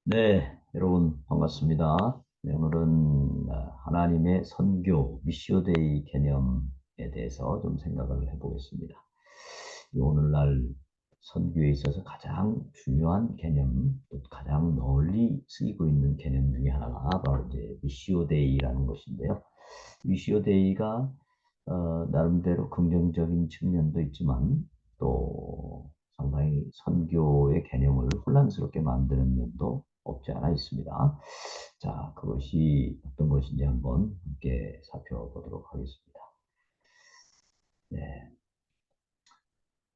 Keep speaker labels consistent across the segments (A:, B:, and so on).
A: 네, 여러분 반갑습니다. 네, 오늘은 하나님의 선교, 미시오 데이 개념에 대해서 좀 생각을 해보겠습니다. 이 오늘날 선교에 있어서 가장 중요한 개념, 또 가장 널리 쓰이고 있는 개념 중에 하나가 바로 이제 미시오 데이라는 것인데요. 미시오 데이가 나름대로 긍정적인 측면도 있지만 또 상당히 선교의 개념을 혼란스럽게 만드는 면도 없지 않아 있습니다. 자, 그것이 어떤 것인지 한번 함께 살펴보도록 하겠습니다. 네,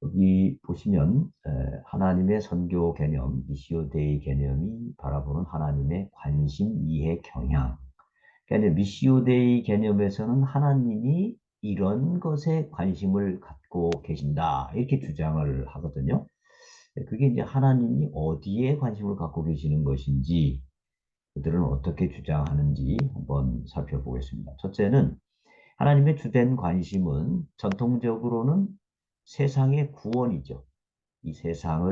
A: 여기 보시면 하나님의 선교 개념, 미시오 데이 개념이 바라보는 하나님의 관심, 이해, 경향. 그러니까 미시오 데이 개념에서는 하나님이 이런 것에 관심을 갖고 계신다. 이렇게 주장을 하거든요. 그게 이제 하나님이 어디에 관심을 갖고 계시는 것인지 그들은 어떻게 주장하는지 한번 살펴보겠습니다. 첫째는 하나님의 주된 관심은 전통적으로는 세상의 구원이죠. 이 세상을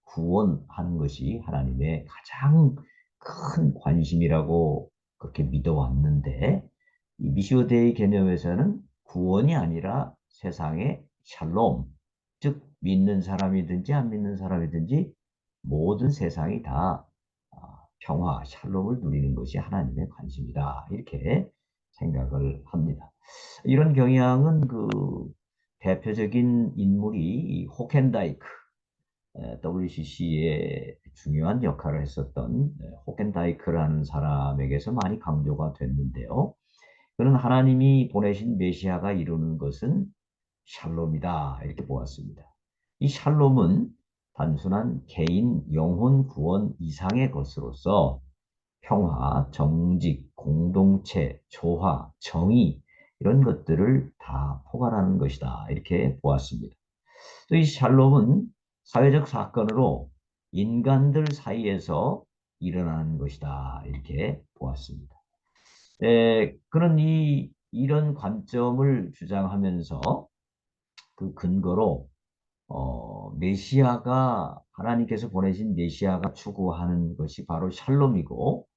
A: 구원하는 것이 하나님의 가장 큰 관심이라고 그렇게 믿어왔는데 이 미시오데이 개념에서는 구원이 아니라 세상의 샬롬, 즉 믿는 사람이든지 안 믿는 사람이든지 모든 세상이 다 평화, 샬롬을 누리는 것이 하나님의 관심이다. 이렇게 생각을 합니다. 이런 경향은 그 대표적인 인물이 호켄다이크, WCC의 중요한 역할을 했었던 호켄다이크라는 사람에게서 많이 강조가 됐는데요. 그는 하나님이 보내신 메시아가 이루는 것은 샬롬이다. 이렇게 보았습니다. 이 샬롬은 단순한 개인 영혼 구원 이상의 것으로서 평화, 정직, 공동체, 조화, 정의 이런 것들을 다 포괄하는 것이다. 이렇게 보았습니다. 또 이 샬롬은 사회적 사건으로 인간들 사이에서 일어나는 것이다. 이렇게 보았습니다. 그런 이런 관점을 주장하면서 그 근거로 메시아가 하나님께서 보내신 메시아가 추구하는 것이 바로 샬롬이고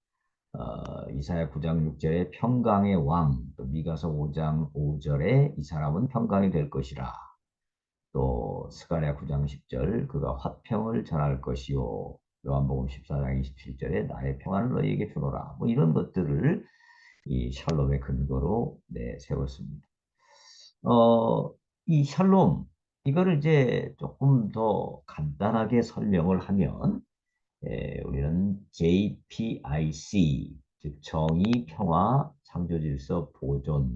A: 이사야 9장 6절에 평강의 왕, 또 미가서 5장 5절에 이 사람은 평강이 될 것이라. 또 스가랴 9장 10절 그가 화평을 전할 것이요. 요한복음 14장 27절에 나의 평안을 너희에게 주노라. 뭐 이런 것들을 이 샬롬의 근거로 세웠습니다. 어, 이 샬롬 이거를 이제 조금 더 간단하게 설명을 하면 우리는 JPIC 즉 정의, 평화, 창조질서, 보존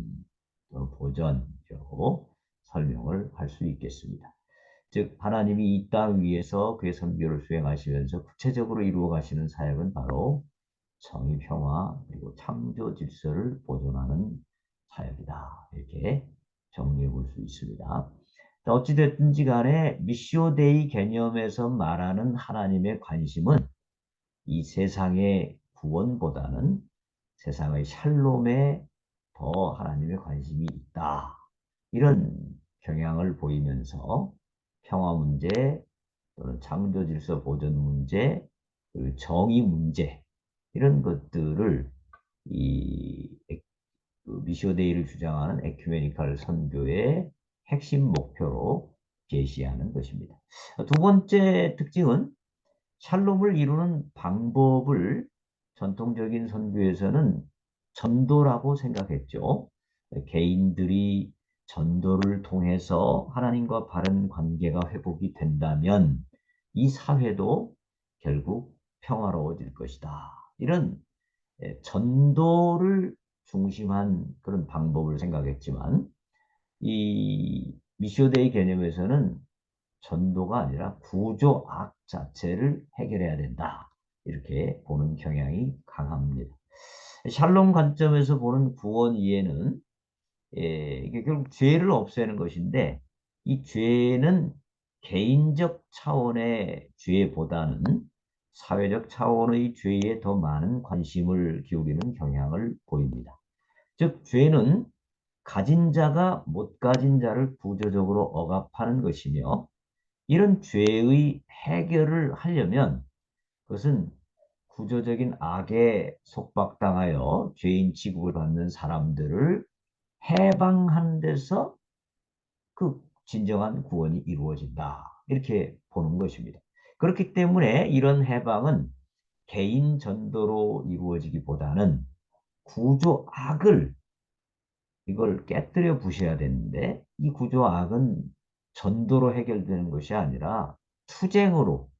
A: 또는 보전으로 설명을 할 수 있겠습니다. 즉 하나님이 이 땅 위에서 그의 선교를 수행하시면서 구체적으로 이루어 가시는 사역은 바로 정의, 평화 그리고 창조 질서를 보존하는 사역이다. 이렇게 정리해 볼 수 있습니다. 어찌됐든지 간에 미시오 데이 개념에서 말하는 하나님의 관심은 이 세상의 구원보다는 세상의 샬롬에 더 하나님의 관심이 있다. 이런 경향을 보이면서 평화 문제 또는 창조 질서 보존 문제, 그리고 정의 문제 이런 것들을 이 미시오데이를 주장하는 에큐메니칼 선교의 핵심 목표로 제시하는 것입니다. 두 번째 특징은 샬롬을 이루는 방법을 전통적인 선교에서는 전도라고 생각했죠. 개인들이 전도를 통해서 하나님과 바른 관계가 회복이 된다면 이 사회도 결국 평화로워질 것이다. 이런 전도를 중심한 그런 방법을 생각했지만 이 미시오데이 개념에서는 전도가 아니라 구조악 자체를 해결해야 된다. 이렇게 보는 경향이 강합니다. 샬롬 관점에서 보는 구원 이해는 이게 결국 죄를 없애는 것인데 이 죄는 개인적 차원의 죄보다는 사회적 차원의 죄에 더 많은 관심을 기울이는 경향을 보입니다. 즉 죄는 가진 자가 못 가진 자를 구조적으로 억압하는 것이며 이런 죄의 해결을 하려면 그것은 구조적인 악에 속박당하여 죄인 취급을 받는 사람들을 해방하는 데서 그 진정한 구원이 이루어진다. 이렇게 보는 것입니다. 그렇기 때문에 이런 해방은 개인 전도로 이루어지기보다는 구조악을 이걸 깨뜨려 부셔야 되는데 이 구조악은 전도로 해결되는 것이 아니라 투쟁으로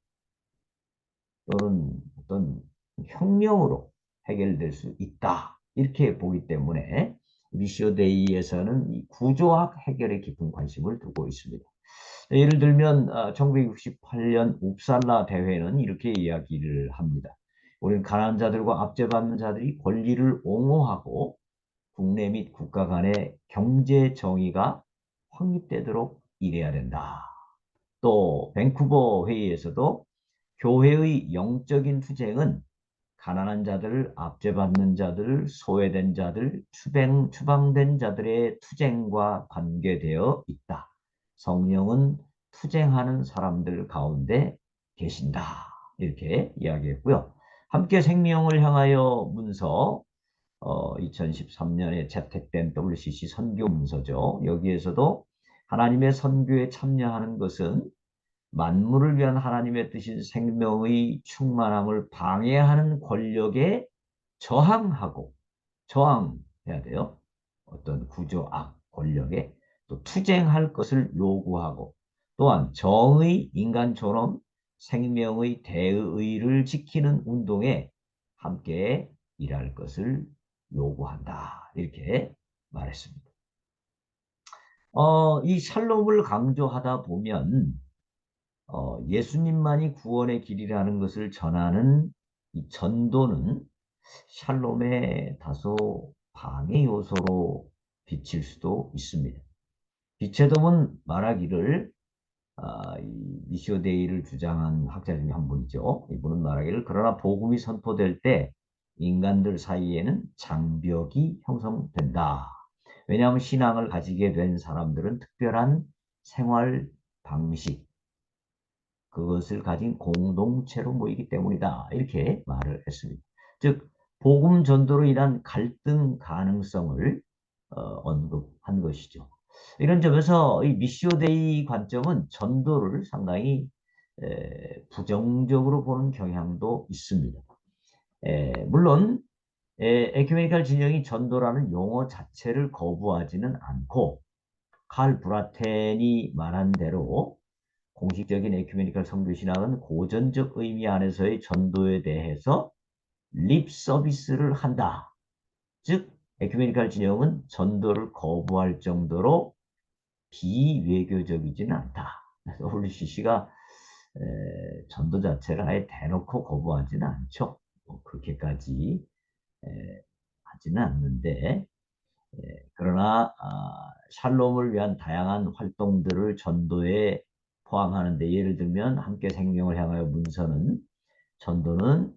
A: 또는 어떤 혁명으로 해결될 수 있다. 이렇게 보기 때문에 미시오 데이에서는 이 구조학 해결에 깊은 관심을 두고 있습니다. 예를 들면 1968년 웁살라 대회는 이렇게 이야기를 합니다. 우리는 가난한 자들과 압제받는 자들이 권리를 옹호하고 국내 및 국가 간의 경제 정의가 확립되도록 일해야 된다. 또 밴쿠버 회의에서도 교회의 영적인 투쟁은 가난한 자들, 압제받는 자들, 소외된 자들, 추방된 자들의 투쟁과 관계되어 있다. 성령은 투쟁하는 사람들 가운데 계신다. 이렇게 이야기했고요. 함께 생명을 향하여 문서 2013년에 채택된 WCC 선교 문서죠. 여기에서도 하나님의 선교에 참여하는 것은 만물을 위한 하나님의 뜻인 생명의 충만함을 방해하는 권력에 저항하고 저항해야 돼요. 어떤 구조악 권력에 또 투쟁할 것을 요구하고 또한 정의 인간처럼 생명의 대의를 지키는 운동에 함께 일할 것을 요구한다. 이렇게 말했습니다. 이 샬롬을 강조하다 보면 예수님만이 구원의 길이라는 것을 전하는 이 전도는 샬롬의 다소 방해 요소로 비칠 수도 있습니다. 비체돔은 말하기를 이 미시오 데이를 주장한 학자 중에 한 분이죠. 이분은 말하기를 그러나 복음이 선포될 때 인간들 사이에는 장벽이 형성된다. 왜냐하면 신앙을 가지게 된 사람들은 특별한 생활 방식, 그것을 가진 공동체로 모이기 때문이다. 이렇게 말을 했습니다. 즉 복음 전도로 인한 갈등 가능성을 언급한 것이죠. 이런 점에서 이 미시오데이 관점은 전도를 상당히 부정적으로 보는 경향도 있습니다. 물론 에큐메니칼 진영이 전도라는 용어 자체를 거부하지는 않고 칼 브라텐이 말한 대로 공식적인 에큐메니칼 선교신학은 고전적 의미 안에서의 전도에 대해서 립 서비스를 한다. 즉 에큐메니칼 진영은 전도를 거부할 정도로 비외교적이지는 않다. WCC가 전도 자체를 아예 대놓고 거부하지는 않죠. 뭐 그렇게까지 하지는 않는데 그러나 샬롬을 위한 다양한 활동들을 전도에 포함하는데 예를 들면 함께 생명을 향하여 문서는 전도는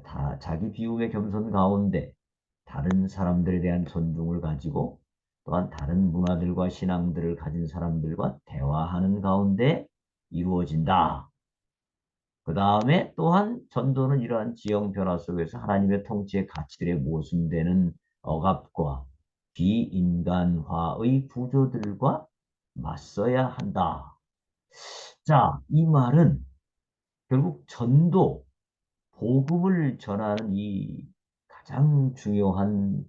A: 다 자기 비움의 겸손 가운데 다른 사람들에 대한 존중을 가지고 또한 다른 문화들과 신앙들을 가진 사람들과 대화하는 가운데 이루어진다. 그 다음에 또한 전도는 이러한 지형 변화 속에서 하나님의 통치의 가치들에 모순되는 억압과 비인간화의 구조들과 맞서야 한다. 자, 이 말은 결국 전도, 복음을 전하는 이 가장 중요한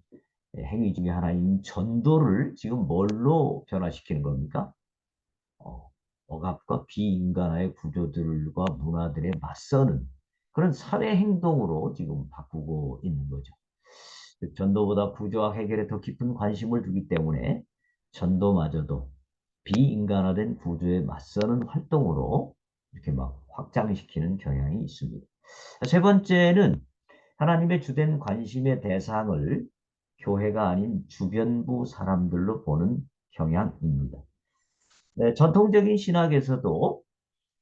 A: 행위 중에 하나인 전도를 지금 뭘로 변화시키는 겁니까? 어, 억압과 비인간화의 구조들과 문화들에 맞서는 그런 사회 행동으로 지금 바꾸고 있는 거죠. 전도보다 구조와 해결에 더 깊은 관심을 두기 때문에 전도마저도 비인간화된 구조에 맞서는 활동으로 이렇게 막 확장시키는 경향이 있습니다. 세 번째는 하나님의 주된 관심의 대상을 교회가 아닌 주변부 사람들로 보는 경향입니다. 전통적인 신학에서도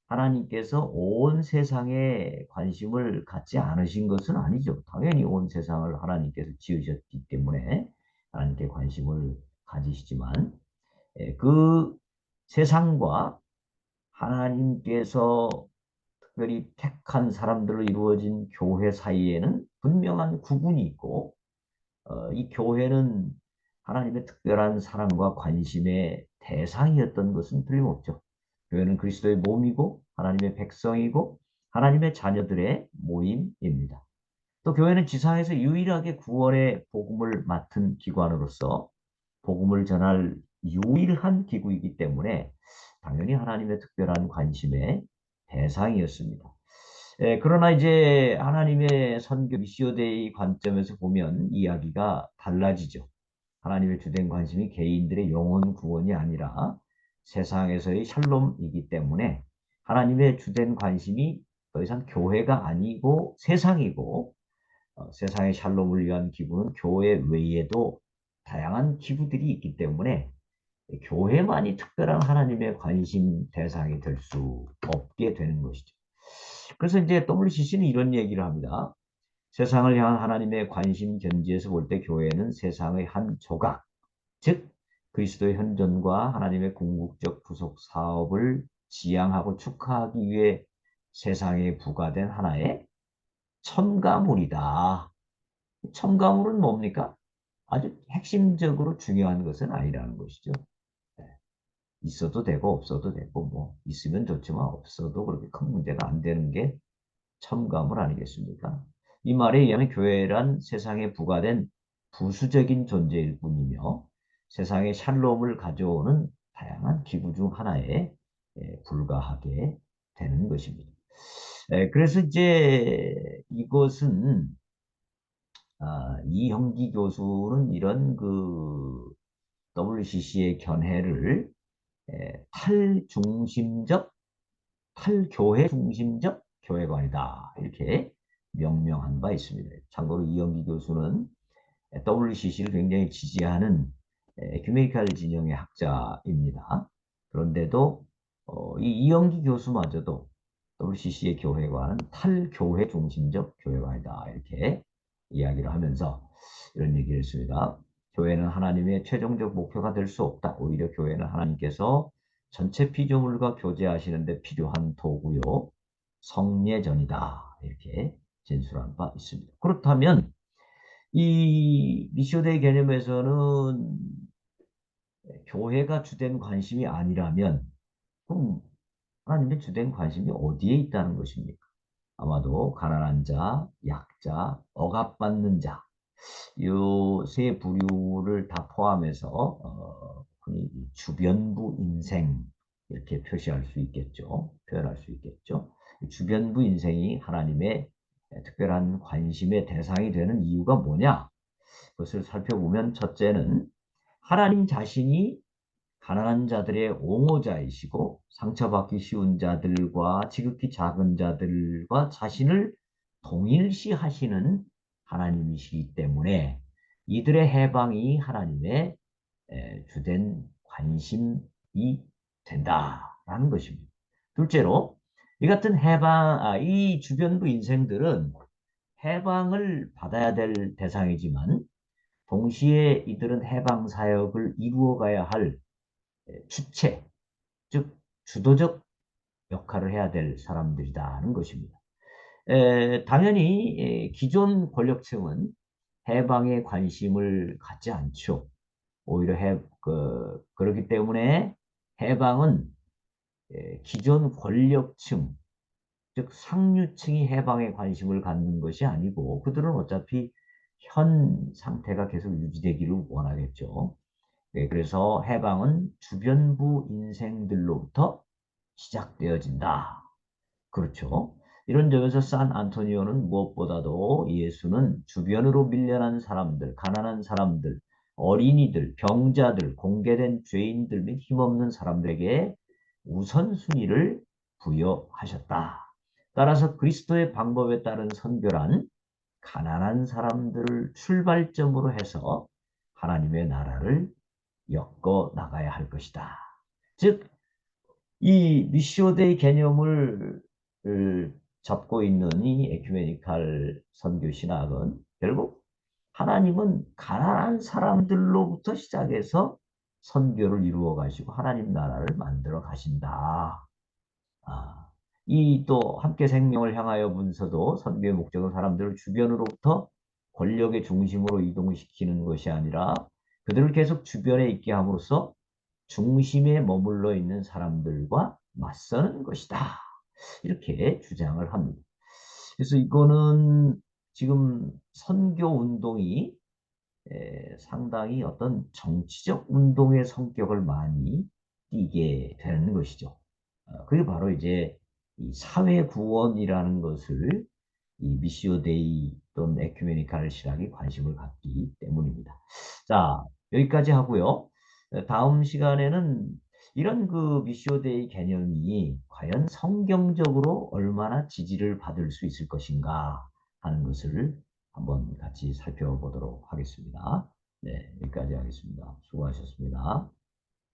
A: 하나님께서 온 세상에 관심을 갖지 않으신 것은 아니죠. 당연히 온 세상을 하나님께서 지으셨기 때문에 하나님께 관심을 가지시지만 그 세상과 하나님께서 특별히 택한 사람들로 이루어진 교회 사이에는 분명한 구분이 있고 이 교회는 하나님의 특별한 사랑과 관심의 대상이었던 것은 틀림없죠. 교회는 그리스도의 몸이고 하나님의 백성이고 하나님의 자녀들의 모임입니다. 또 교회는 지상에서 유일하게 구원의 복음을 맡은 기관으로서 복음을 전할 유일한 기구이기 때문에 당연히 하나님의 특별한 관심의 대상이었습니다. 그러나 이제 하나님의 선교 미시오데이 관점에서 보면 이야기가 달라지죠. 하나님의 주된 관심이 개인들의 영혼 구원이 아니라 세상에서의 샬롬이기 때문에 하나님의 주된 관심이 더 이상 교회가 아니고 세상이고 세상의 샬롬을 위한 기부는 교회 외에도 다양한 기부들이 있기 때문에 교회만이 특별한 하나님의 관심 대상이 될 수 없게 되는 것이죠. 그래서 이제 WCC는 이런 얘기를 합니다. 세상을 향한 하나님의 관심 견지에서 볼 때 교회는 세상의 한 조각, 즉 그리스도의 현존과 하나님의 궁극적 구속 사업을 지향하고 축하하기 위해 세상에 부과된 하나의 첨가물이다. 첨가물은 뭡니까? 아주 핵심적으로 중요한 것은 아니라는 것이죠. 있어도 되고 없어도 되고 뭐 있으면 좋지만 없어도 그렇게 큰 문제가 안 되는 게 첨가물 아니겠습니까? 이 말에 의하면 교회란 세상에 부과된 부수적인 존재일 뿐이며 세상에 샬롬을 가져오는 다양한 기구 중 하나에 불과하게 되는 것입니다. 그래서 이제 이것은 이형기 교수는 이런 그 WCC의 견해를 탈중심적, 탈교회 중심적 교회관이다. 이렇게 명명한 바 있습니다. 참고로 이영기 교수는 WCC를 굉장히 지지하는 에큐메니칼 진영의 학자입니다. 그런데도 이 이영기 교수마저도 WCC의 교회관은 탈교회 중심적 교회관이다. 이렇게 이야기를 하면서 이런 얘기를 했습니다. 교회는 하나님의 최종적 목표가 될 수 없다. 오히려 교회는 하나님께서 전체 피조물과 교제하시는데 필요한 도구요. 성례전이다. 이렇게 진술한 바 있습니다. 그렇다면 이 미시오데이 개념에서는 교회가 주된 관심이 아니라면 그럼 하나님의 주된 관심이 어디에 있다는 것입니까? 아마도 가난한 자, 약자, 억압받는 자, 이 세 부류를 다 포함해서 흔히 주변부 인생 이렇게 표시할 수 있겠죠. 표현할 수 있겠죠. 주변부 인생이 하나님의 특별한 관심의 대상이 되는 이유가 뭐냐? 그것을 살펴보면 첫째는 하나님 자신이 가난한 자들의 옹호자이시고 상처받기 쉬운 자들과 지극히 작은 자들과 자신을 동일시하시는 하나님이시기 때문에 이들의 해방이 하나님의 주된 관심이 된다라는 것입니다. 둘째로 이 같은 이 주변부 인생들은 해방을 받아야 될 대상이지만 동시에 이들은 해방 사역을 이루어가야 할 주체, 즉 주도적 역할을 해야 될 사람들이라는 것입니다. 당연히 기존 권력층은 해방에 관심을 갖지 않죠. 오히려 그렇기 때문에 해방은 기존 권력층, 즉 상류층이 해방에 관심을 갖는 것이 아니고 그들은 어차피 현 상태가 계속 유지되기를 원하겠죠. 그래서 해방은 주변부 인생들로부터 시작되어진다. 그렇죠. 이런 점에서 산 안토니오는 무엇보다도 예수는 주변으로 밀려난 사람들, 가난한 사람들, 어린이들, 병자들, 공개된 죄인들 및 힘없는 사람들에게 우선순위를 부여하셨다. 따라서 그리스도의 방법에 따른 선교란 가난한 사람들을 출발점으로 해서 하나님의 나라를 엮어 나가야 할 것이다. 즉, 이 미시오데이 개념을 잡고 있는 이 에큐메니칼 선교 신학은 결국 하나님은 가난한 사람들로부터 시작해서 선교를 이루어 가시고 하나님 나라를 만들어 가신다. 아, 이 또 함께 생명을 향하여 문서도 선교의 목적은 사람들을 주변으로부터 권력의 중심으로 이동시키는 것이 아니라 그들을 계속 주변에 있게 함으로써 중심에 머물러 있는 사람들과 맞서는 것이다. 이렇게 주장을 합니다. 그래서 이거는 지금 선교 운동이 상당히 어떤 정치적 운동의 성격을 많이 띠게 되는 것이죠. 그게 바로 이제 이 사회 구원이라는 것을 이 미시오 데이 또는 에큐메니칼 신학이 관심을 갖기 때문입니다. 자, 여기까지 하고요. 다음 시간에는 이런 그 미시오 데이 개념이 과연 성경적으로 얼마나 지지를 받을 수 있을 것인가 하는 것을 한번 같이 살펴보도록 하겠습니다. 네, 여기까지 하겠습니다. 수고하셨습니다.